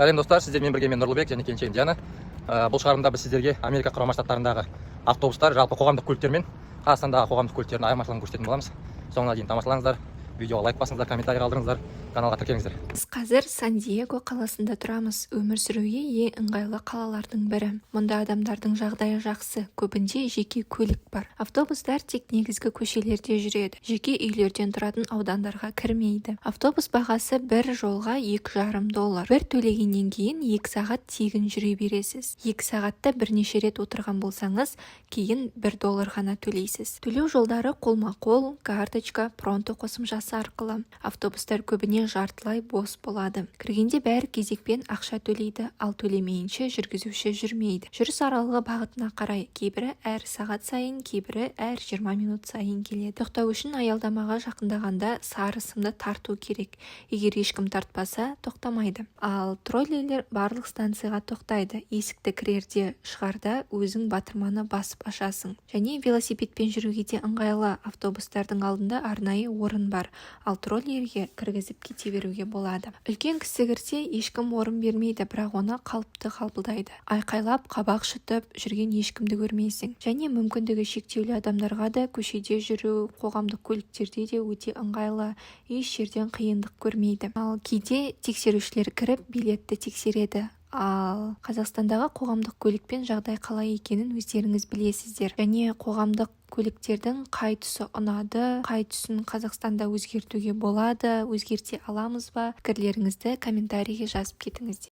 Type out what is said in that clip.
Сәлем достар, сіздермен бірге мен Нұрлыбек және келіншегім Диана. Бұл шығарылымда біз сіздерге Америка Құрама Штаттарындағы автобустар, жалпы қоғамдық көліктер мен Қазақстандағы қоғамдық көліктердің айырмашылығын көрсететін боламыз. Соңына дейін тамашалаңыздар, видеоға лайк басыңыздар, комментарий қалдырыңыздар, каналға тіркеліңіздер. Біз қазір Сан-Диего қаласында тұрамыз. Өмір сүруге ең ыңғайлы қалалардың бірі. Мұнда адамдардың жағдайы жақсы, көбінде жеке көлік бар. Автобустар тек негізгі көшелерде жүреді. Жеке үйлерден тұратын аудандарға кірмейді. Автобус бағасы бір жолға $2,5. Бір төлегеннен кейін 2 сағат тегін жүре бересіз. 2 сағатта бірнеше рет отырған болсаңыз, кейін $1 ғана төлейсіз. Төлеу жолдары қолма-қол, карточка, пронто қосымшасы арқылы. Автобустар көбіне жартылай бос болады. Кіргенде бәрі кезекпен ақша төлейді, ал төлемейінше жүргізуші жүрмейді. Жүріс аралығы бағытына қарай, кейбірі әр сағат сайын, кейбірі әр 20 минут сайын келеді. Тоқтау үшін аялдамаға жақындағанда сары сымды тарту керек. Егер ешкім тартпаса, тоқтамайды. Ал троллейлер барлық станцияға тоқтайды. Есікті кірерде, шығарда өзің батырманы басып ашасың. Және велосипедпен жүруге де ыңғайлы. Автобустардың алдында арнайы орын бар, ал троллейге кіргізіп кете беруге болады. Үлкен кісі кірсе, ешкім орын бермейді, бірақ оны қалыпты қабылдайды. Айқайлап, қабақ шытып жүрген ешкімді көрмейсің. Және мүмкіндігі шектеулі адамдарға да көшеде жүру, қоғамдық көліктерде де өте ыңғайлы, еш жерден қиындық көрмейді. Ал кейде тексерушілер кіріп, билетті тексереді. Ал Қазақстандағы қоғамдық көлікпен жағдай қалай екенін өздеріңіз білесіздер. Және қоғамдық көліктердің қай тұсы ұнады, қай тұсын Қазақстанда өзгертуге болады, өзгерте аламыз ба? Пікірлеріңізді комментарийге жазып кетіңіздер.